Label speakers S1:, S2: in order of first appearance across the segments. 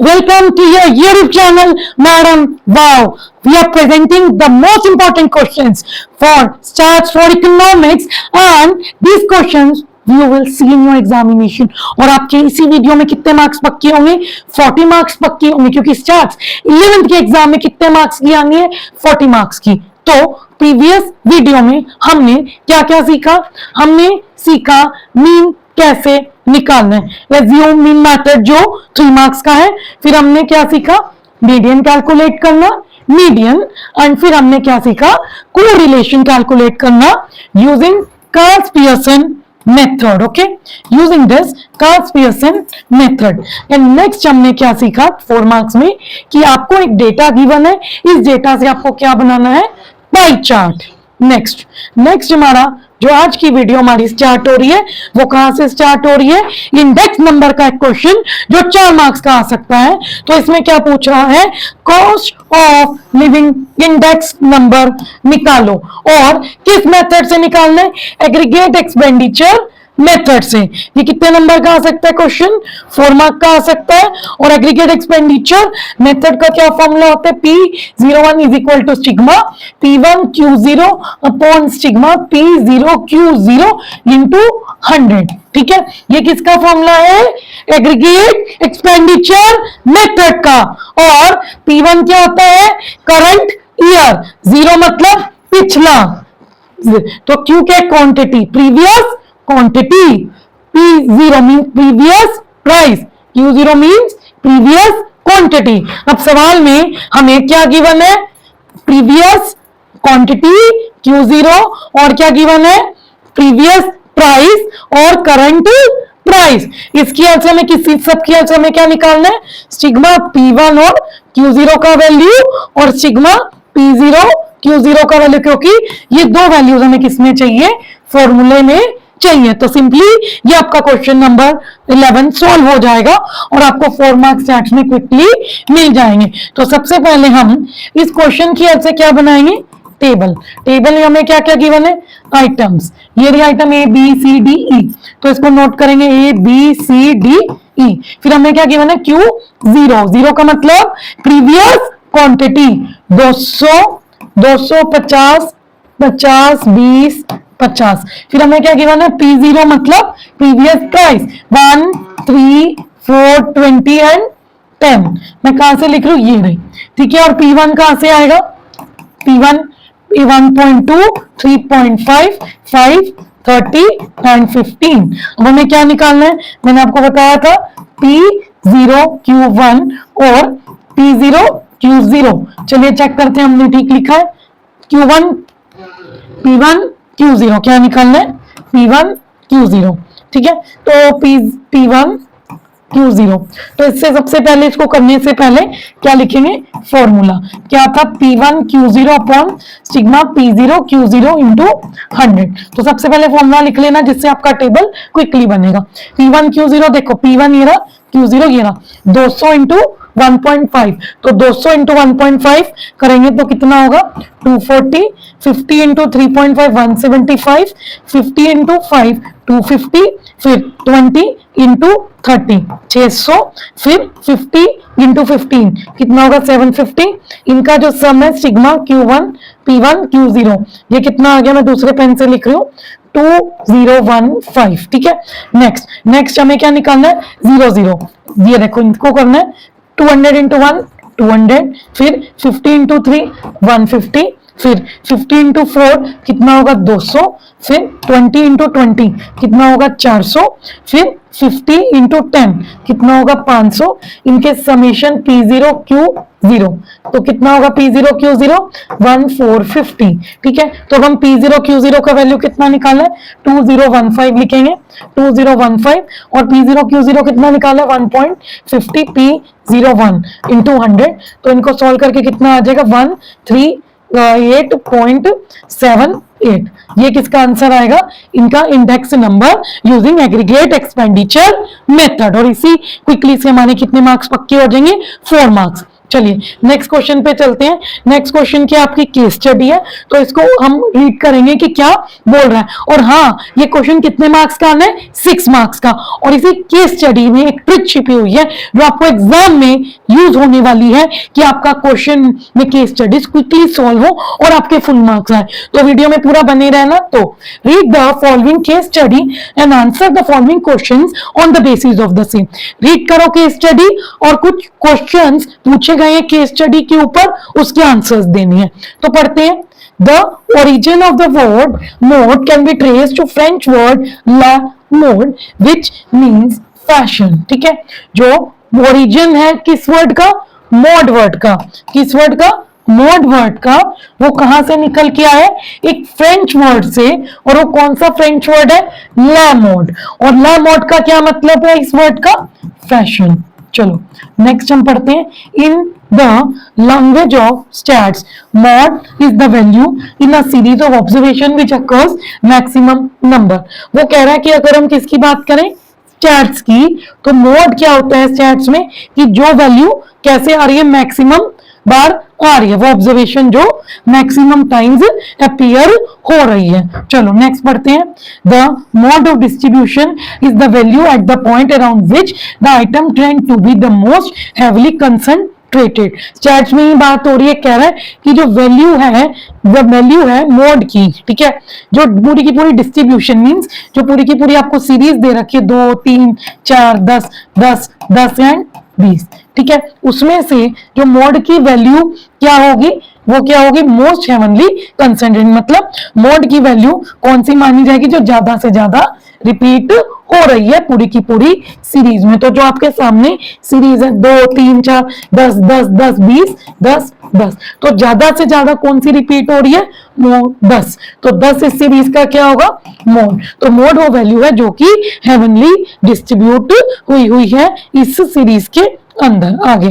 S1: Welcome to your YouTube channel, Madam. Wow, we are presenting the most important questions for stats for economics, and these questions you will see in your examination. और आपके इसी video में कितने marks पक्के होंगे? 40 marks पक्के होंगे, क्योंकि स्टार्स 11th के एग्जाम में कितने मार्क्स की आनी है? 40 मार्क्स की। तो प्रीवियस वीडियो में हमने क्या क्या सीखा? हमने सीखा मीन कैसे निकालना है, रेज्यूम मीन मेथड जो 3 मार्क्स का है। फिर हमने क्या सीखा? मीडियन कैलकुलेट करना, मीडियन, एंड फिर हमने क्या सीखा? कोरिलेशन कैलकुलेट करना using cars-Pearson method. Okay, using this cars-Pearson method. And next हमने क्या सीखा 4 मार्क्स में कि आपको एक डेटा गिवन है, इस डेटा से आपको क्या बनाना है? Pie chart. नेक्स्ट हमारा जो आज की वीडियो हमारी स्टार्ट हो रही है वो कहां से स्टार्ट हो रही है? इंडेक्स नंबर का एक क्वेश्चन जो 4 मार्क्स का आ सकता है। तो इसमें क्या पूछ रहा है? Cost of living index number निकालो। और किस मेथड से निकालना है? एग्रीगेट एक्सपेंडिचर मेथड से। ये कितने नंबर का आ सकता है क्वेश्चन? 4 मार्क का आ सकता है। और एग्रीगेट एक्सपेंडिचर मेथड का क्या फॉर्मूला होता है? P01 is equal to stigma P1 Q0 upon stigma P0 Q0 into 100। ठीक है, ये किसका फॉर्मूला है? एग्रीगेट एक्सपेंडिचर मेथड का। और P1 क्या होता है? करंट ईयर, 0 मतलब पिछला, तो Q क्या? Quantity, previous quantity, P0 means previous price, Q0 means previous quantity। अब सवाल में हमें क्या गिवन है? previous quantity Q0 और क्या गिवन है? previous price और current price। इसकी हेल्प से हमें किसी सबकी हेल्प से हमें क्या निकालना है? सिग्मा P1 और Q0 का वैल्यू और सिग्मा P0 Q0 का वैल्यू, क्योंकि ये दो वैल्यूज हमें किसमें चाहिए? फॉर्मूले में चाहिए। तो सिंपली ये आपका क्वेश्चन नंबर 11 सॉल्व हो जाएगा और आपको 4 मार्क्स स्टैट्स में क्विकली मिल जाएंगे। तो सबसे पहले हम इस क्वेश्चन की हेल्प से क्या बनाएंगे? टेबल में हमें क्या क्या गिवन है? आइटम्स। ये रही item A B C D E, तो इसको नोट करेंगे A B C D E। फिर हमें क्या गिवन है? Q0 का मतलब प्रीवियस क्वांटिटी 200, 250, 50, 20, 50। फिर हमें क्या गिवन है? P0 मतलब प्रीवियस प्राइस 1, 3, 4, 20 एंड 10। मैं कहां से लिख रही हूं? ये रही। ठीक है, और P1 कहां से आएगा? P1 1.2, 3.5, 5, 30 and 15। अब हमें क्या निकालना है? मैंने आपको बताया था P0 Q1 और P0 Q0। चलिए चेक करते हैं हमने ठीक लिखा है। P1 Q0 क्या निकालना है? P1 Q0। ठीक है, तो P1 Q0। तो इससे सबसे पहले इसको करने से पहले क्या लिखेंगे? फॉर्मूला क्या था? P1 Q0 upon sigma P0 Q0 into 100। तो सबसे पहले फॉर्मूला लिख लेना जिससे आपका टेबल क्विकली बनेगा। P1 Q0 देखो, P1 ये रहा, Q0 ये रहा, 200 इंटू 1.5, तो 200 इंटू 1.5 करेंगे तो कितना होगा? 240, 50 इंटू 3.5 175, 50 इंटू 5 250, फिर 20 इंटू 30 600, फिर 50 इंटू 15 कितना होगा? 750। इनका जो सम है सिग्मा Q1 P1 Q0, ये कितना आ गया? मैं दूसरे पेन से लिख रही हूँ 2015। ठीक है, नेक्स्ट हमें क्या निकालना है? 00। ये देखो, इनको करना है 200 इंटू 1 200, फिर 50 इंटू 3 150, फिर 50 इंटू 4 कितना होगा? 200, फिर 20 इंटू 20 कितना होगा? 400, फिर 50 इंटू 10 कितना होगा? 500। इनके समेशन P0 Q0, तो कितना होगा? P0 Q0 1450। ठीक है, तो हम P0 Q0 का वैल्यू कितना निकाला है? 2015 लिखेंगे, 2015। और P0 Q0 कितना निकाला है? 1.50 P01 इंटू 100। तो इनको सॉल्व करके कितना आ जाएगा? 138.78। ये किसका आंसर आएगा? इनका index number using aggregate expenditure method. और इसी क्विकली से हमारे कितने मार्क्स पक्के हो जाएंगे? 4 मार्क्स। चलिए नेक्स्ट क्वेश्चन पे चलते हैं। नेक्स्ट क्वेश्चन की आपकी केस स्टडी है, तो इसको हम रीड करेंगे कि क्या बोल रहा है। और हाँ, ये क्वेश्चन कितने मार्क्स का आना है? 6 मार्क्स का। और इसी केस स्टडी में एक ट्रिक छिपी हुई है जो आपको एग्जाम में यूज होने वाली है कि आपका क्वेश्चन में केस स्टडीज क्विकली सॉल्व हो और आपके फुल मार्क्स आए। तो वीडियो में पूरा बने रहना। तो read the following case study and answer the following questions on the basis of the same. Read करो केस स्टडी और कुछ क्वेश्चंस पूछे गए हैं केस स्टडी के ऊपर, उसके आंसर्स देने हैं। तो पढ़ते हैं। The origin of the word mode can be traced to French word la mode, which means fashion। ठीक है, जो ओरिजिन है किस वर्ड का? मोड वर्ड का। किस वर्ड का? मोड वर्ड का। वो कहां से निकल के आया? एक फ्रेंच वर्ड से। और वो कौन सा फ्रेंच वर्ड है? ला मोड। और ला मोड का क्या मतलब है इस वर्ड का? फैशन। चलो नेक्स्ट हम पढ़ते हैं। In the language of stats, mod is the value in a series of observation which occurs maximum number. वो कह रहा है कि अगर हम किसकी बात करें? स्टैट्स की, तो मॉड क्या होता है स्टैट्स में? कि जो वैल्यू कैसे आ रही है? मैक्सिमम बार आ रही है, वो ऑब्जर्वेशन जो मैक्सिमम टाइम्स अपीयर हो रही है। चलो नेक्स्ट पढ़ते हैं। The mode of distribution is the value at the point around which the item trend to be the most heavily concentrated. Stats में ही बात हो रही है, कह रहा है कि जो वैल्यू है वो वैल्यू है मोड की। ठीक है, जो पूरी की पूरी डिस्ट्रीब्यूशन मींस जो पूरी की पूरी आपको सीरीज दे रखी है 2, 3, 4, 10, 10, 10 एंड 20। ठीक है, उसमें से जो मोड की वैल्यू क्या होगी? वो क्या होगी? Most heavenly concentrated. मतलब मोड की वैल्यू कौन सी मानी जाएगी? जो ज्यादा से ज्यादा रिपीट हो रही है पूरी की पूरी सीरीज में। तो जो आपके सामने सीरीज है 2, 3, 4, 10, 10, 10, 20, 10, 10, तो ज्यादा से ज्यादा कौन सी रिपीट हो रही है? मोड 10। तो 10 इस सीरीज का क्या होगा? मोड। तो मोड वो वैल्यू है जो कि हेवनली डिस्ट्रीब्यूट हुई है इस सीरीज के अंदर। आगे,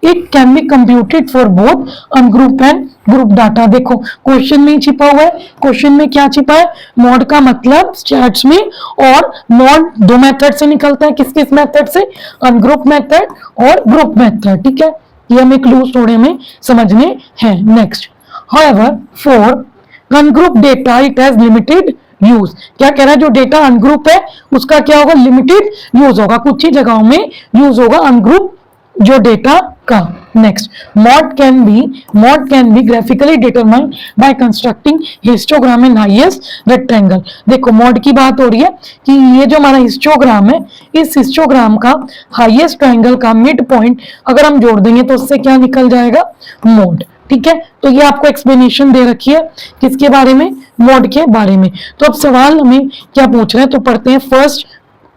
S1: it can be computed for both ungroup and group data. देखो क्वेश्चन में छिपा हुआ है। क्वेश्चन में क्या छिपा है? मॉड का मतलब स्टैट्स में, और मॉड दो मेथड से निकलता है। किस किस मेथड से? अनग्रुप मेथड और ग्रुप मेथड। ठीक है, ये हमें क्लूज थोड़े में समझने हैं। Next, however for ungroup data it has limited use. क्या कह रहा है? जो डेटा अनग्रुप है उसका क्या होगा? लिमिटेड यूज होगा, कुछ ही जगहों में यूज होगा अनग्रुप जो डेटा का। Next, mod can be graphically determined by constructing histogram in highest rectangle. देखो मॉड की बात हो रही है कि ये जो हमारा हिस्टोग्राम है, इस हिस्टोग्राम का हाईएस्ट ट्रायंगल का मिड पॉइंट अगर हम जोड़ देंगे तो उससे क्या निकल जाएगा? मॉड। ठीक है, तो ये आपको एक्सप्लेनेशन दे रखी है किसके बारे में? मॉड के बारे में। तो अब सवाल हमें क्या पूछ रहे हैं, तो पढ़ते हैं। फर्स्ट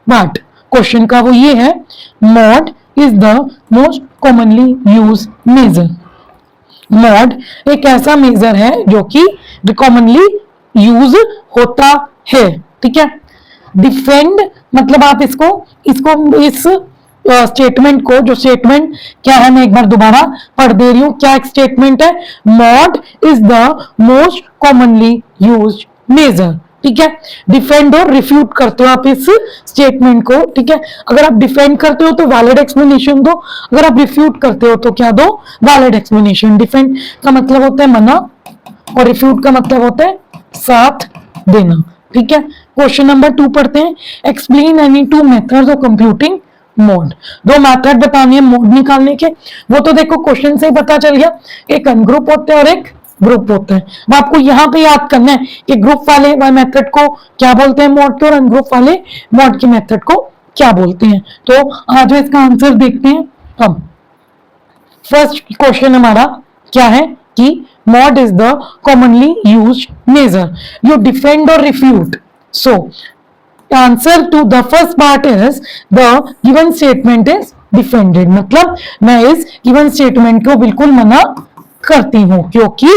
S1: पार्ट क्वेश्चन का वो ये है, mod is the most commonly used measure। Mod एक ऐसा मेजर है जो कि कॉमनली यूज होता है। ठीक है, डिफेंड मतलब आप इसको इस स्टेटमेंट को, जो स्टेटमेंट क्या है मैं एक बार दोबारा पढ़ दे रही हूं। क्या एक स्टेटमेंट है? Mode is the most commonly used measure. ठीक है, डिफेंड और रिफ्यूट करते हो आप इस स्टेटमेंट को। ठीक है, अगर आप डिफेंड करते हो तो वैलिड एक्सप्लेनेशन दो, अगर आप रिफ्यूट करते हो तो क्या दो? Valid explanation. डिफेंड का मतलब होता है मना और रिफ्यूट का मतलब होता है साथ देना। ठीक है, क्वेश्चन नंबर 2 पढ़ते हैं। Explain any 2 methods of computing mode. 2 method बताने हैं मोड निकालने के। वो तो देखो क्वेश्चन से ही पता चल गया, एक अनग्रुप होता है और एक ग्रुप होता है। अब आपको यहाँ पे याद करना है कि ग्रुप वाले मेथड को क्या बोलते हैं? मॉड के। और अनग्रुप वाले मॉड की मेथड को क्या बोलते हैं? तो आज इसका आंसर देखते हैं हम। फर्स्ट क्वेश्चन हमारा क्या है कि mode is the commonly used measure. You defend और refute. So answer to the first part is the given statement is defended. मतलब मैं इस गिवन स्टेटमेंट को बिल्कुल मना करती हूं, क्योंकि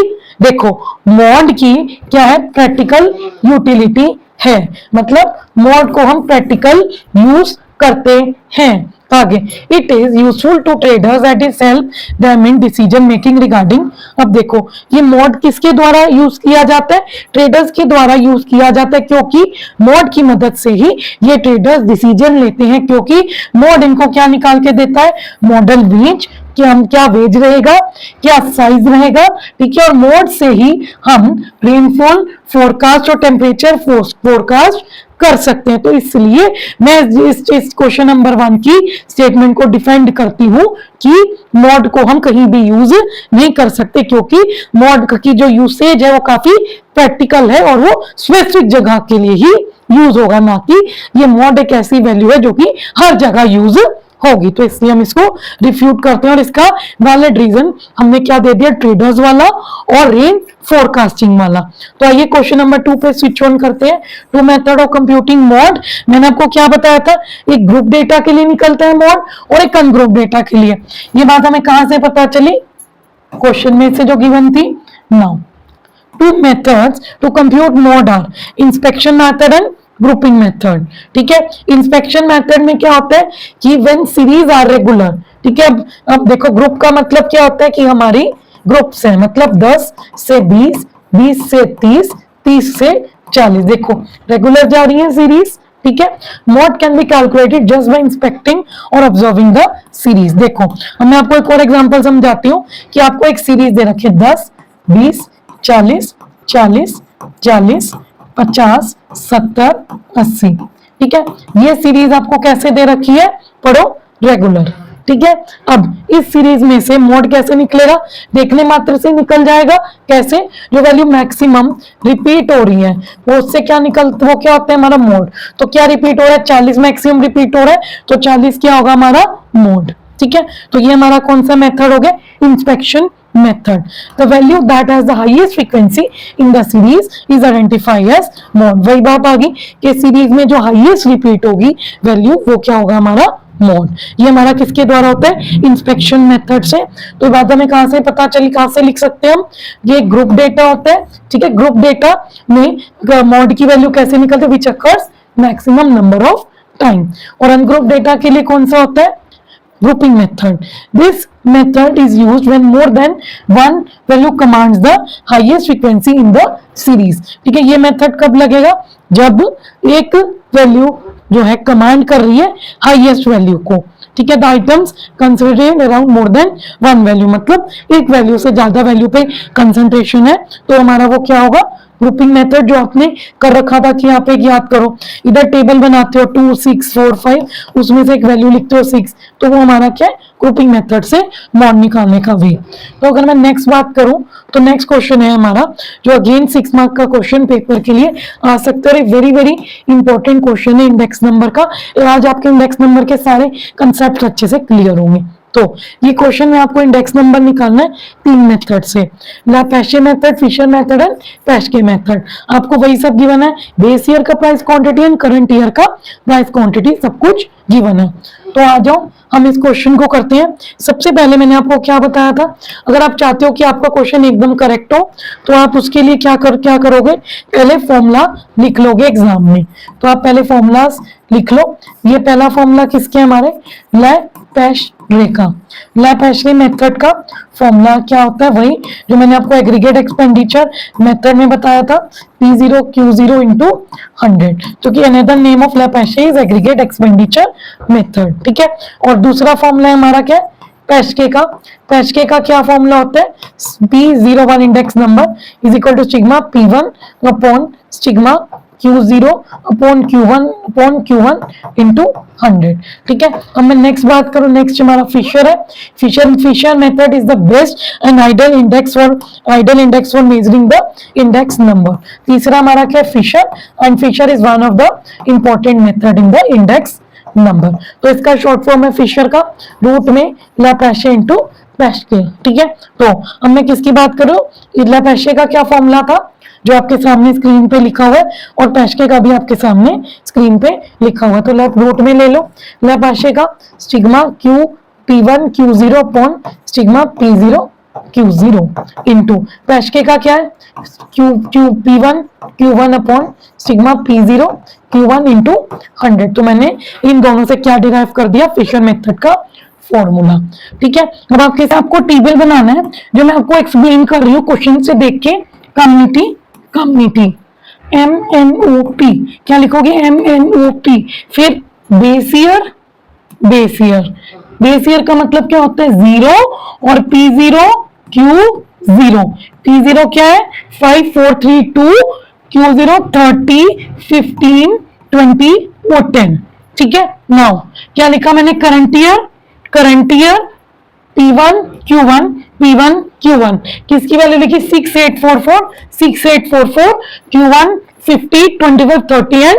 S1: देखो मॉड की क्या है? प्रैक्टिकल यूटिलिटी है। मतलब मॉड को हम प्रैक्टिकल यूज करते हैं। आगे, it is useful to traders at is help them in decision making regarding. अब देखो ये मॉड किसके द्वारा यूज किया जाता है? ट्रेडर्स के द्वारा यूज किया जाता है, क्योंकि मॉड की मदद से ही ये ट्रेडर्स डिसीजन लेते हैं। क्योंकि मॉड इनको क्या निकाल के देता है? मॉडल रेंज कि हम क्या वेज रहेगा, क्या साइज रहेगा, ठीक है। और मोड से ही हम रेनफॉल फोरकास्ट और टेम्परेचर फोरकास्ट कर सकते हैं। तो इसलिए मैं इस क्वेश्चन नंबर 1 की स्टेटमेंट को डिफेंड करती हूं कि मॉड को हम कहीं भी यूज नहीं कर सकते, क्योंकि मॉड की जो यूसेज है वो काफी प्रैक्टिकल है और वो स्पेसिफिक जगह के लिए ही यूज होगा, ना कि ये मॉड एक ऐसी वैल्यू है जो कि हर जगह यूज होगी। तो इसलिए हम इसको रिफ्यूट करते हैं और इसका वैलिड रीजन हमने क्या दे दिया, ट्रेडर्स वाला और रेन फोरकास्टिंग वाला। तो आइए क्वेश्चन नंबर 2 पे स्विच ऑन करते हैं। Two method of computing mode. मैंने आपको क्या बताया था, एक ग्रुप डेटा के लिए निकलता है मॉड और एक अनग्रुप डेटा के लिए। ये बात हमें कहां से पता चली, क्वेश्चन में से जो गिवन थी। Now two methods to compute mode are inspection method and grouping method. ठीक है, इंस्पेक्शन मेथड में क्या होता है कि व्हेन सीरीज आर रेगुलर, ठीक है। अब देखो ग्रुप का मतलब क्या होता है कि हमारी ग्रुप्स है, मतलब 10 से 20, 20 से 30, 30 से 40। देखो रेगुलर जा रही है सीरीज, ठीक है। Mod can be calculated just by inspecting और ऑब्जर्विंग द सीरीज। देखो अब मैं आपको एक और एग्जांपल समझाती हूँ कि आपको एक सीरीज दे रखी है 10, 20, 40, 40, 40, 50, 70, 80, ठीक है। ये सीरीज आपको कैसे दे रखी है, पढ़ो, रेगुलर, ठीक है। अब इस सीरीज में से मोड कैसे निकलेगा, देखने मात्र से निकल जाएगा। कैसे, जो वैल्यू मैक्सिमम रिपीट हो रही है वो उससे क्या वो क्या होता है हमारा मोड। तो क्या रिपीट हो रहा है, 40 मैक्सिमम रिपीट हो रहा है, तो 40 क्या होगा हमारा मोड, ठीक है। तो ये हमारा कौन सा मेथड हो गया, inspection method. The value that has the highest frequency in the series is identified as mode. वही बात आ गई कि सीरीज में जो हाईएस्ट रिपीट होगी वैल्यू वो क्या होगा हमारा मोड। ये हमारा किसके द्वारा होता है, इंस्पेक्शन मेथड से। तो बात हमें कहां से पता चली, कहां से लिख सकते हैं हम, ये ग्रुप डेटा होता है, ठीक है। ग्रुप डेटा में मोड की वैल्यू कैसे निकलती है, which occurs maximum number of time. और अनग्रुप डेटा के लिए कौन सा होता है, grouping method. This method is used when more than one value commands the highest frequency in the series. ठीक है, ये मेथड कब लगेगा, जब एक वैल्यू जो है कमांड कर रही है हाईएस्ट वैल्यू को, ठीक है। The items considered around more than one value, मतलब एक वैल्यू से ज्यादा वैल्यू पे कंसंट्रेशन है, तो हमारा वो क्या होगा, ग्रुपिंग मेथड। जो आपने कर रखा था कि यहाँ पे याद करो, इधर टेबल बनाते हो 2, 6, 4, 5, उसमें से एक वैल्यू लिखते हो 6, तो वो हमारा क्या है, ग्रुपिंग मेथड से मॉड निकालने का वे। तो अगर मैं नेक्स्ट बात करूं तो नेक्स्ट क्वेश्चन है हमारा, जो अगेन 6 मार्क का क्वेश्चन पेपर के लिए आ सकता है। वेरी वेरी इंपॉर्टेंट क्वेश्चन है इंडेक्स नंबर का। आज आपके इंडेक्स नंबर के सारे कंसेप्ट अच्छे से क्लियर होंगे। तो ये क्वेश्चन में आपको इंडेक्स नंबर निकालना है 3 मेथड से, Laspeyres method, Fisher method and Paasche method. आपको वही सब गिवन है, बेस ईयर का price quantity and current year का प्राइस क्वांटिटी, सब कुछ गिवन है। तो आ जाओ हम इस क्वेश्चन को करते हैं। सबसे पहले मैंने आपको क्या बताया था, अगर आप चाहते हो कि आपका क्वेश्चन एकदम करेक्ट हो तो आप उसके लिए क्या करोगे, पहले फॉर्मूला लिख लोगे एग्जाम में। तो आप पहले फॉर्मूलाज लिख लो। ये पहला फॉर्मूला किसके, हमारे लैपेशे का। लैपेशे मेथड का फॉर्मूला क्या होता है, वही जो मैंने आपको एग्रीगेट एक्सपेंडिचर मेथड में बताया था, P0 Q0 into 100, जो कि another name of Laspeyres is aggregate expenditure method, ठीक है। और दूसरा फॉर्मूला है हमारा क्या, पेस्के का। पेस्के का क्या फॉर्मूला होता है, P01 index number is equal to sigma P1 upon sigma Q0 upon Q1 into 100, ठीक है। अब मैं नेक्स्ट बात करूं, नेक्स्ट हमारा फिशर है। Fisher method is the best and ideal index for measuring the index number. तीसरा हमारा क्या है, Fisher, and Fisher is one of the important method in the index number. तो इसका शॉर्ट फॉर्म है फिशर का, रूट में लैपेशे इंटू पेस्के, ठीक है। तो अब मैं किसकी बात करूं, लैपेशे का क्या फॉर्मूला था जो आपके सामने स्क्रीन पे लिखा हुआ है, और पेस्के का भी आपके सामने स्क्रीन पे लिखा हुआ है। तो लेफ्ट रूट में ले लो, लैपेशे का stigma Q P1 Q0 upon stigma P0 Q0 into Paasche का क्या है, P1 Q1 upon stigma P0 Q1 into 100। तो मैंने इन दोनों से क्या डिराइव कर दिया, फिशर मेथड का फॉर्मूला, ठीक है। अब आपको टेबल बनाना है, जो मैं आपको एक्सप्लेन कर रही हूँ क्वेश्चन से देख के। कम्युनिटी MNOP, क्या लिखोगे, MNOP, फिर बेस ईयर, बेस ईयर का मतलब क्या होता है, 0 और P0 Q0। P0 क्या है, 5 4 3 2, Q0 30 15 20 और 10। ठीक है, नाउ क्या लिखा मैंने, current year P1 Q1 P1 Q1 किसकी वैल्यू लिखी, 6844 Q1 50 25 30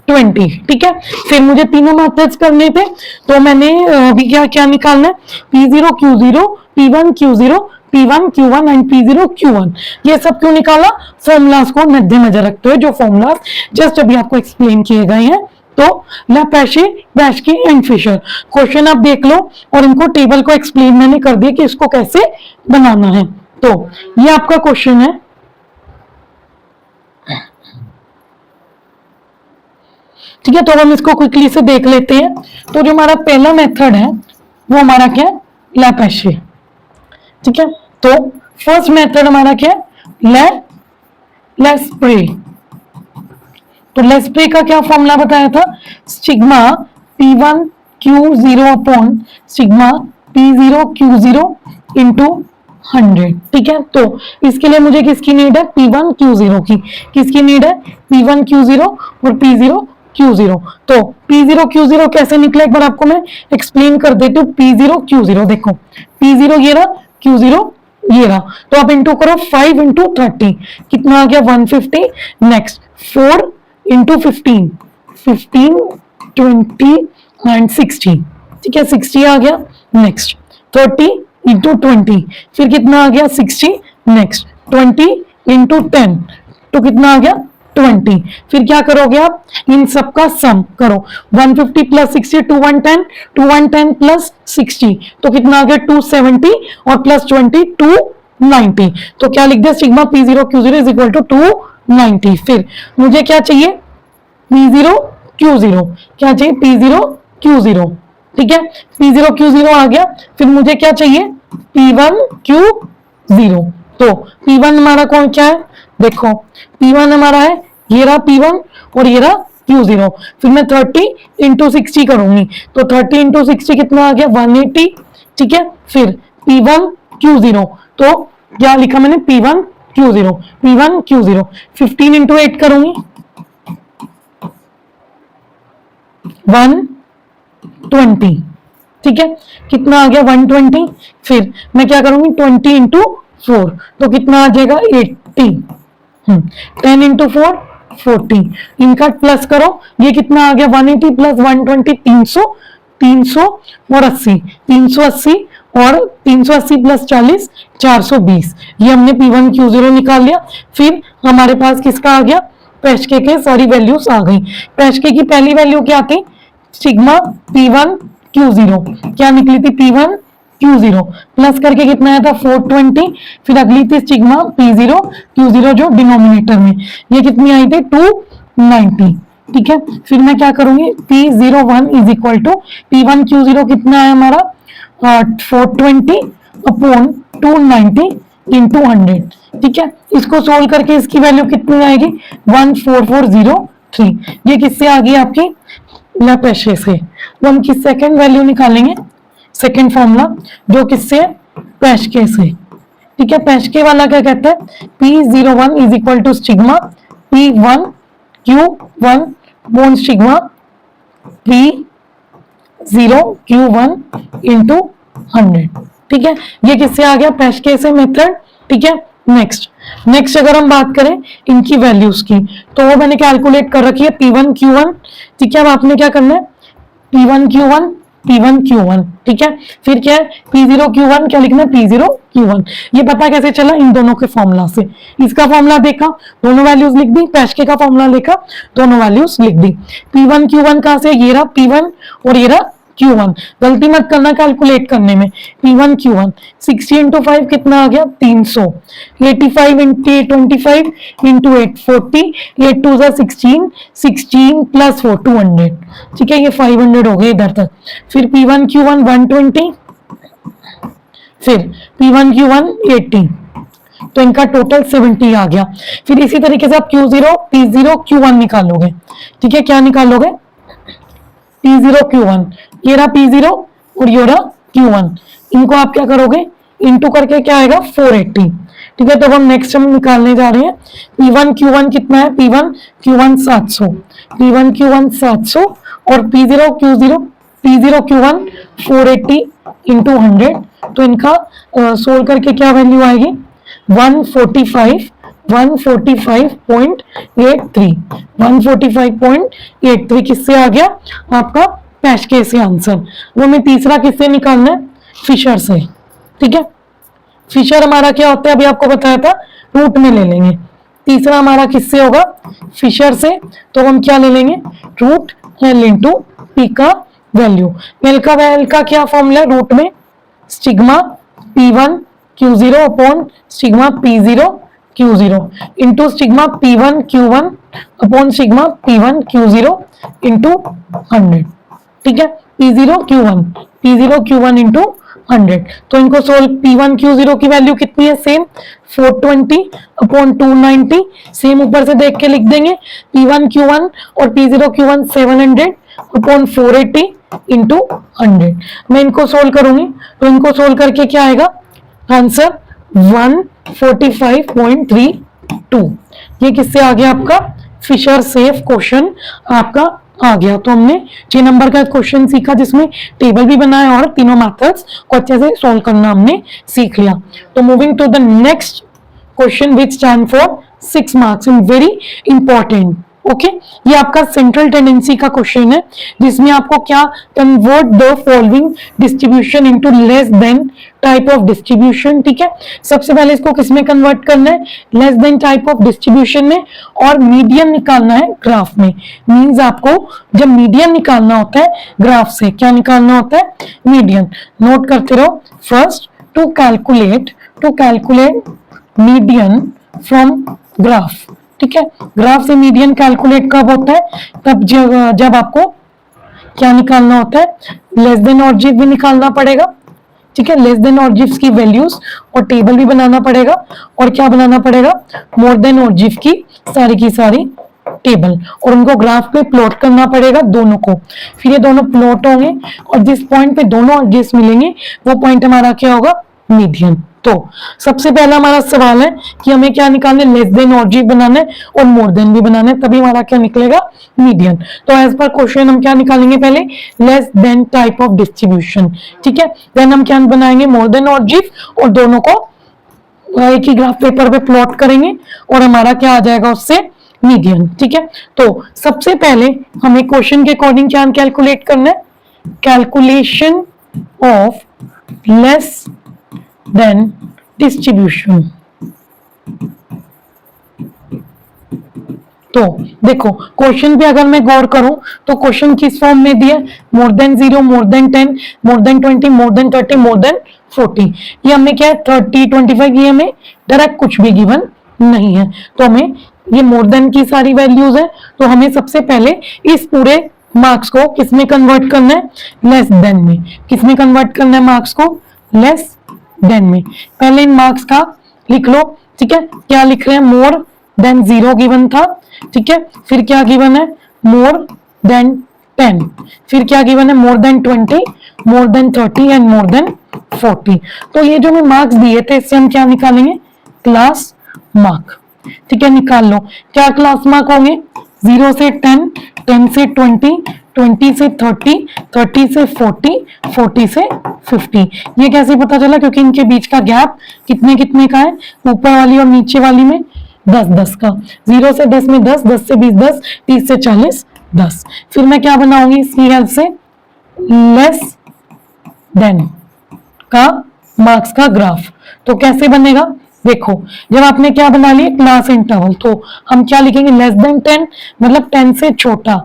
S1: एंड 20। ठीक है, फिर मुझे तीनों मेथड्स करने थे, तो मैंने अभी क्या निकालना है, P0 Q0 P1 Q0 P1 Q1 and P0 Q1। ये सब क्यों निकाला, फॉर्मूलाज को मद्देनजर रखते हुए, जो फॉर्मूलाज जस्ट अभी आपको एक्सप्लेन किए गए हैं। तो लैपेशे, बैशके एंड फिशर क्वेश्चन आप देख लो, और इनको टेबल को एक्सप्लेन मैंने कर दिया कि इसको कैसे बनाना है। तो ये आपका क्वेश्चन है। ठीक है, तो हम इसको क्विकली से देख लेते हैं। तो जो हमारा पहला मेथड है वो हमारा क्या है, लैपेशे। ठीक है, तो फर्स्ट मेथड हमारा क्या है, लेस्प्रे। तो लेस्प्रे का क्या फॉर्मूला बताया था, sigma P1 Q0 upon sigma P0 Q0 into 100। ठीक है, तो इसके लिए मुझे किसकी नीड है, P1 Q0 की। किसकी नीड है, P1 Q0 और P0 Q0। तो P0 Q0 कैसे निकला, एक बार आपको मैं एक्सप्लेन कर देती हूँ। P0 Q0 देखो, P0 ये रहा, Q0 ये रहा, तो आप इंटू करो 5 इंटू 30, कितना आ गया 150। Next 4 into 15 20 and 60। ठीक है, 60 आ गया। नेक्स्ट 30 इंटू 20, फिर कितना आ गया 60। नेक्स्ट 20 इंटू 10, तो कितना आ गया 20। फिर क्या करोगे आप, इन सबका सम करो, 150 प्लस 60 210, 210 प्लस 60 तो कितना आ गया 270, और प्लस 20 290। तो क्या लिख दिया, sigma P0 Q0 is equal to 290। फिर मुझे क्या चाहिए, P0 Q0, क्या चाहिए P0 Q0। ठीक है, P0 Q0 आ गया। फिर मुझे क्या चाहिए, P1 Q0। तो P1 हमारा कौन क्या है, देखो P1 हमारा है, ये रहा P1 और ये रहा Q0। फिर मैं 30 इंटू 60 करूंगी, तो 30 इंटू 60 कितना आ गया 180। ठीक है, फिर P1 Q0, तो क्या लिखा मैंने, P1 Q0 P1 Q0। 15 into 8 करूंगी 120। ठीक है, कितना आ गया 120। फिर मैं क्या करूंगी 20 इंटू 4, तो कितना आ जाएगा 80। 10 इंटू 4 40, इनका प्लस करो, ये कितना आ गया 180 प्लस 120 300, 300 और 80, 380 और 380 प्लस 40 420। ये हमने P1 Q0 निकाल लिया। फिर हमारे पास किसका आ गया, पेशके के सारी वैल्यूज आ गई। पेशके की पहली वैल्यू क्या थी, सिग्मा P1 Q0, क्या निकली थी P1 Q0, प्लस करके कितना आया था 420। फिर अगली थी सिग्मा P0 Q0 जो डिनोमिनेटर में, ये कितनी आई थी 290। ठीक है, फिर मैं क्या करूंगी, P01 is equal to P1 Q0 कितना है हमारा 420 अपॉन 290 इंटू 100। ठीक है, इसको सोल्व करके इसकी वैल्यू कितनी आएगी 14403। ये किससे आ गई आपकी, लैपेशे से। तो हम किस सेकंड वैल्यू निकालेंगे, सेकंड फॉर्मूला जो किससे, पेशके से। ठीक है, पेशके वाला क्या कहता है, P01 is equal to sigma P1 Q1 upon sigma P0 Q1 into 100। ठीक है, ये किससे आ गया, पेशके से मेथड। ठीक है, नेक्स्ट अगर हम बात करें इनकी वैल्यूज की, तो वो मैंने कैलकुलेट कर रखी है P1 Q1। ठीक है, अब आपने क्या करना है, P1 Q1 P1 Q1। ठीक है, फिर क्या है P0 Q1, क्या लिखना है P0 Q1। ये पता कैसे चला, इन दोनों के फॉर्मूला से। इसका फॉर्मूला देखा, दोनों वैल्यूज लिख दी, पेशके का फॉर्मूला देखा, दोनों वैल्यूज लिख दी। P1 Q1 कहां से, ये रहा P1 और ये रहा Q1, गलती मत करना कैलकुलेट करने में। P1 Q1 60 इंटू 5 कितना आ गया 300, 85 इंटू 25 इंटू 8 40, 8 2 16, 16 प्लस 4 200। ठीक है, ये 500 हो गए इधर तक। फिर P1 Q1 120, फिर P1 Q1 80, तो इनका टोटल 70 आ गया। फिर इसी तरीके से आप Q0 P0 Q1 निकालोगे। ठीक है, क्या निकालोगे P0 Q1, ये रहा P0, और ये रहा Q1, इनको आप क्या करोगे, इंटू करके क्या आएगा 480। ठीक है, तो हम नेक्स्ट हम निकालने जा रहे हैं P1 Q1 कितना है, P1 Q1 700, P1 Q1 700 और P0 Q1 480 इंटू 100। तो इनका सोल्व करके क्या वैल्यू आएगी 145.83 किससे आ गया आपका पैशके से आंसर। वो हमें तीसरा किससे निकालना है, फिशर से। ठीक है, फिशर हमारा क्या होता है अभी आपको बताया था, रूट में ले लेंगे। तीसरा हमारा किससे होगा, फिशर से। तो हम क्या ले लेंगे, रूट एल इंटू पी का वैल्यू। एल का क्या फॉर्मूला है, रूट में stigma P1 Q0 upon stigma P0 Q0 into stigma P1 Q1 upon stigma P1 Q0 into 100। ठीक है, P0 Q1 इंटू 100। तो इनको सोल्व, P1 Q0 की वैल्यू कितनी है, सेम 420 अपॉन 290, सेम ऊपर से देख के लिख देंगे। P1 Q1 और P0 Q1 700 अपॉन 480 इंटू 100। मैं इनको सोल्व करूंगी, तो इनको सोल्व करके क्या आएगा आंसर 145.32। ये किससे आ गया आपका, फिशर सेफ क्वेश्चन आपका आ गया। तो हमने 6 नंबर का क्वेश्चन सीखा जिसमें टेबल भी बनाया और तीनों मेथड्स को अच्छे से सोल्व करना हमने सीख लिया। तो moving to the next question which stand for 6 marks and very important. Okay, ये आपका सेंट्रल टेंडेंसी का क्वेश्चन है जिसमें आपको क्या, convert the following distribution into less than type of distribution. ठीक है, सबसे पहले इसको किसमें कन्वर्ट करना है, less than type of distribution में, और मीडियन निकालना है ग्राफ में। मींस आपको जब मीडियन निकालना होता है ग्राफ से, क्या निकालना होता है, मीडियन। नोट करते रहो, first to calculate median from graph. ठीक है, ग्राफ से मीडियन कैलकुलेट कब होता है, तब जब आपको क्या निकालना होता है, लेस देन और जीफ भी निकालना पड़ेगा। ठीक है, लेस देन और जीफ की वैल्यूज और टेबल भी बनाना पड़ेगा, और क्या बनाना पड़ेगा, मोर देन और जीफ की सारी टेबल, और उनको ग्राफ पे प्लॉट करना पड़ेगा दोनों को। फिर ये दोनों प्लॉट होंगे और जिस पॉइंट पे दोनों और जीफ मिलेंगे वो पॉइंट हमारा क्या होगा, मीडियन। तो सबसे पहला हमारा सवाल है कि हमें क्या निकालना है, लेस देन और जीफ बनाना है और मोर देन भी बनाना है, तभी हमारा क्या निकलेगा, मीडियन। तो एज पर क्वेश्चन हम क्या निकालेंगे, पहले less than type of distribution. ठीक है, देन हम क्या बनाएंगे, मोर देन और जीफ, और दोनों को एक ही ग्राफ पेपर पे प्लॉट करेंगे और हमारा क्या आ जाएगा उससे, मीडियन। ठीक है, तो सबसे पहले हमें क्वेश्चन के अकॉर्डिंग क्या कैलकुलेट करना है, calculation of less than distribution. तो देखो क्वेश्चन पे अगर मैं गौर करूं तो क्वेश्चन किस फॉर्म में दिया, more than 0, more than 10, more than 20, more than 30, more than 40। ये हमें क्या है 30, 25, ये हमें डायरेक्ट कुछ भी गिवन नहीं है। तो हमें ये मोर देन की सारी वैल्यूज है, तो हमें सबसे पहले इस पूरे मार्क्स को किसमें कन्वर्ट करना है, लेस देन में। किसमें कन्वर्ट करना है मार्क्स को, लेस देन में। पहले इन मार्क्स का लिख लो। ठीक है, क्या लिख रहे हैं, मोर देन 0 गिवन था। ठीक है, फिर क्या गिवन है, मोर देन 10, फिर क्या गिवन है, more than 20, more than 30 and more than 40। तो ये जो हमें मार्क्स दिए थे इससे हम क्या निकालेंगे, क्लास मार्क। ठीक है, निकाल लो क्या क्लास मार्क होंगे, 0 से 10, 10 से 20, 20 से 30, 30 से 40, 40 से 50। ये कैसे पता चला, क्योंकि इनके बीच का गैप कितने कितने का है, ऊपर वाली और नीचे वाली में 10-10 का। 0 से 10 में 10, 10 से 20 10, 30 से 40 10। फिर मैं क्या बनाऊंगी इसकी हेल्प से, लेस देन का मार्क्स का ग्राफ। तो कैसे बनेगा, देखो जब आपने क्या बना लिया क्लास इंटरवल, तो हम क्या लिखेंगे, लेस देन 10 मतलब 10 से छोटा,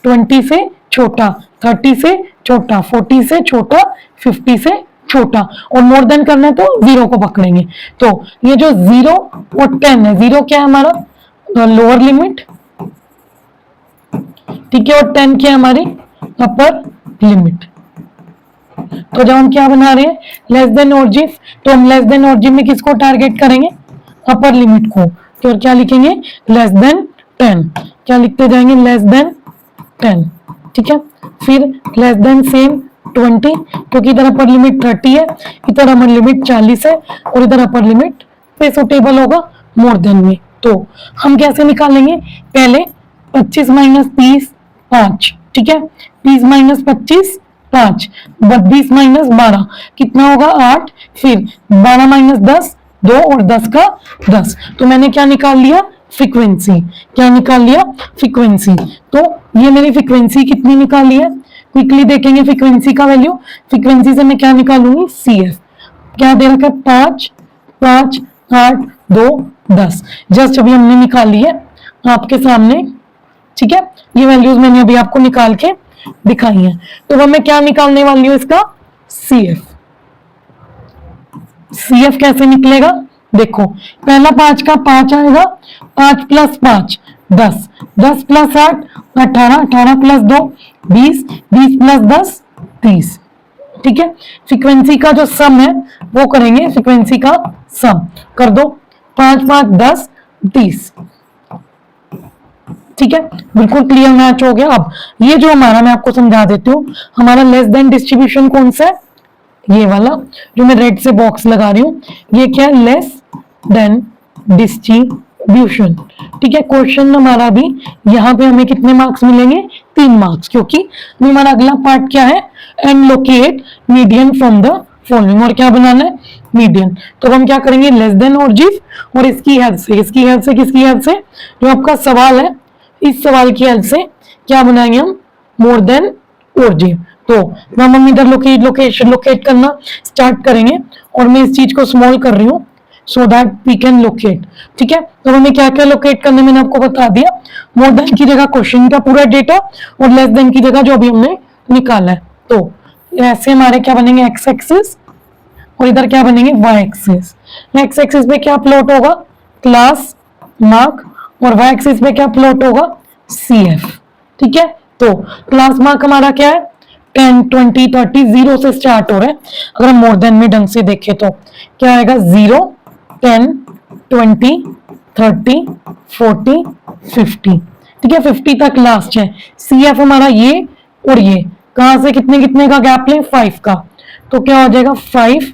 S1: 20 से छोटा, 30 से छोटा, 40 से छोटा, 50 से छोटा, और मोर देन करना है तो 0 को पकड़ेंगे। तो ये जो 0 और 10 है, 0 क्या है हमारा लोअर लिमिट, ठीक है, और 10 क्या है हमारी अपर लिमिट। तो जब हम क्या बना रहे हैं, लेस देन और जीफ, तो हम लेस देन और जीफ में किसको टारगेट करेंगे, अपर लिमिट को। तो क्या लिखेंगे, लेस देन 10, क्या लिखते जाएंगे, लेस देन 10। ठीक है, फिर लेस देन सेम 20, क्योंकि इधर अपर लिमिट 30 है, इधर अपर लिमिट 40 है और इधर अपर लिमिट पे सुटेबल होगा मोर देन में। तो हम कैसे निकालेंगे, पहले 25 माइनस 30 5, ठीक है, 30 माइनस 25 5, 20 माइनस 12 कितना होगा 8, फिर 12 माइनस 10 2 और 10 का 10। तो मैंने क्या निकाल लिया, फ्रीक्वेंसी। क्या निकाल लिया, फ्रीक्वेंसी। तो ये मेरी फ्रीक्वेंसी कितनी निकाली है, क्विकली देखेंगे फ्रीक्वेंसी का वैल्यू। फ्रीक्वेंसी से मैं क्या निकालूंगी, CF। क्या दे रखा है, 5 5 8 2 10। जस्ट अभी हमने निकाली है आपके सामने, ठीक है, ये वैल्यूज मैंने अभी आपको निकाल के दिखाई है। तो अब मैं क्या निकालने वाली हूं, इसका CF। CF कैसे निकलेगा, देखो पहला 5 का 5 आएगा, 5 प्लस 5 10, 10 प्लस 8 18, 18 प्लस 2 20, 20 प्लस 10 30, ठीक है। फ्रीक्वेंसी का जो सम है वो करेंगे, फ्रीक्वेंसी का सम कर दो, 5 5 10 30, ठीक है, बिल्कुल क्लियर मैच हो गया। अब ये जो हमारा, मैं आपको समझा देती हूँ, हमारा लेस देन डिस्ट्रीब्यूशन कौन सा है, ये वाला जो मैं रेड से बॉक्स लगा रही हूँ, ये क्या है, लेस देन डिस्ट्रीब्यूशन, ठीक है। क्वेश्चन हमारा भी यहाँ पे हमें कितने मार्क्स मिलेंगे, 3 मार्क्स, क्योंकि हमारा अगला पार्ट क्या है, and locate median from the following, और क्या बनाना है, मीडियन। तो हम क्या करेंगे, लेस देन और जीव, और इसकी हेल्प से, इसकी हेल्प से, किसकी हेल्प से, जो आपका सवाल है इस सवाल की हेल्प से क्या बनाएंगे हम, मोर देन और जीव। तो हम इधर लोकेशन लोकेट करना स्टार्ट करेंगे, और मैं इस चीज को स्मॉल कर रही हूँ so that we can locate, ठीक है। तो हमें क्या क्या लोकेट करने मैंने आपको बता दिया, मोर देन की जगह क्वेश्चन का पूरा डेटा, और लेस देन की जगह जो अभी हमने निकाला है। तो ऐसे हमारे क्या बनेंगे, एक्स एक्सिस, और इधर क्या बनेंगे, वाई एक्सिस। एक्स एक्सिस पे क्या प्लॉट होगा, क्लास मार्क, और वाई एक्सिस पे क्या प्लॉट होगा, CF, ठीक है। तो क्लास मार्क हमारा क्या है, 10 20 30 0 से स्टार्ट हो रहा है। अगर हम मोर देन में ढंग से देखें तो क्या आएगा, 0 10 20 30 40 50, ठीक है, 50 तक लास्ट है। CF हमारा ये और ये कहां से कितने कितने का गैप लें, 5 का। तो क्या हो जाएगा, 5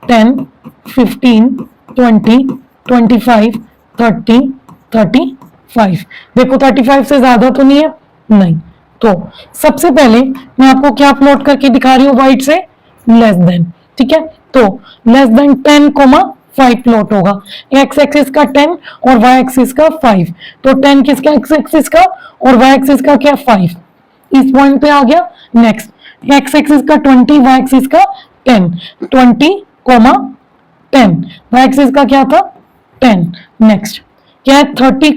S1: 10 15 20 25 30 35। देखो 35 से ज्यादा तो नहीं है, नहीं। तो सबसे पहले मैं आपको क्या प्लॉट करके दिखा रही हूँ, वाइट से, लेस देन, ठीक है। तो लेस देन 10,5 प्लॉट होगा, एक्स एक्सिस का 10 और वाई एक्सिस का 5। तो 10 किसका, एक्स एक्सिस का, और वाई एक्सिस का क्या, 5। इस पॉइंट पे आ गया। नेक्स्ट, एक्स एक्सिस का 20, वाई एक्सिस का 10, 20, 10, वाई एक्सिस का क्या था, 10। नेक्स्ट क्या है, 30,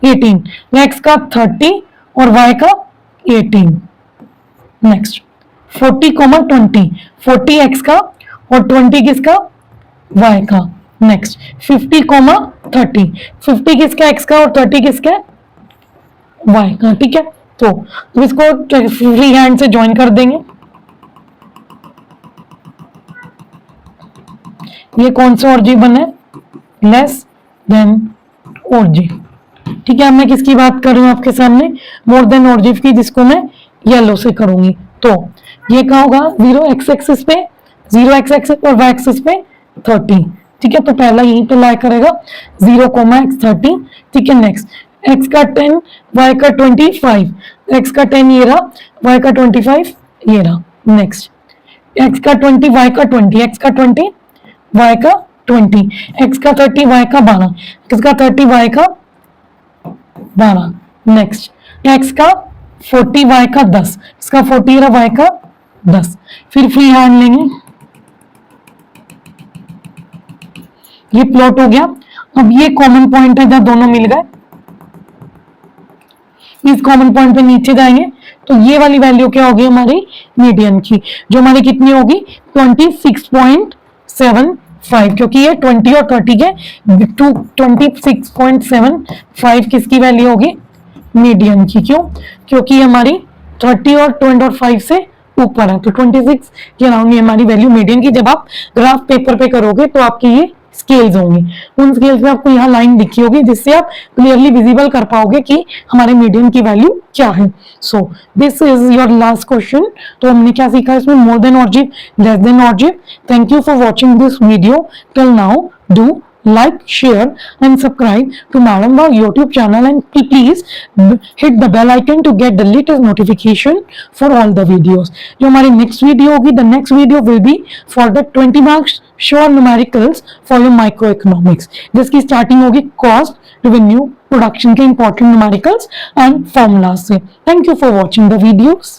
S1: 18, एक्स का 30 और वाई का 18। नेक्स्ट 40, 20, 40 एक्स का और 20 किसका, वाई का। नेक्स्ट 50, 30, 50 किसका, एक्स का, और 30 किसका, वाई का, ठीक है। तो इसको फ्री हैंड से ज्वाइन कर देंगे। ये कौन सा और जी बना है, लेस देन और जी, ठीक है। मैं किसकी बात कर रही हूँ आपके सामने, मोर देन और जी की, जिसको मैं येलो से करूंगी। तो ये क्या होगा, 0 एक्स एक्सिस पे, 0 एक्स एक्सिस और वाई एक्सिस पे 30, ठीक है। तो पहला यहीं पे लाई करेगा 0, x 30, ठीक है। नेक्स्ट एक्स का 10, वाई का 25, एक्स का 10 ये रहा, वाई का 25 ये रहा। नेक्स्ट एक्स का 20, वाई का 20, एक्स का 20, वाई का 20, एक्स का 30, वाई का 12, एक्स का 30, वाई का 12। नेक्स्ट एक्स का 40, वाई का 10, इसका 40 रहा, वाई का 10। फिर फ्री हैंड लेंगे, ये प्लॉट हो गया। अब ये कॉमन पॉइंट है जब दोनों मिल गए, इस कॉमन पॉइंट पे नीचे जाएंगे तो ये वाली वैल्यू क्या होगी हमारी, मीडियन की, जो हमारी कितनी होगी, 26.75, क्योंकि ये 20 और 30 के 26.75 किसकी वैल्यू होगी, मीडियन की। क्यों, क्योंकि हमारी 30 और 25 से ऊपर है, तो 26 के अराउंड ये हमारी वैल्यू मीडियन की। जब आप ग्राफ पेपर पे करोगे तो आपकी ये स्केल्स होंगी, उन स्केल्स में आपको यहाँ लाइन दिखी होगी जिससे आप क्लियरली विजिबल कर पाओगे कि हमारे मीडियम की वैल्यू क्या है। So this is your last question. तो हमने क्या सीखा इसमें, मोर देन और जीव, लेस देन और जीव। Thank you for watching this video till now. Do like, share and subscribe to Madam Wow YouTube channel, and please hit the bell icon to get the latest notification for all the videos. जो हमारी next video होगी, the next video will be for the 20 marks sure numericals for your microeconomics, जिसकी starting होगी cost, revenue, production के important numericals and formulas से। Thank you for watching the videos.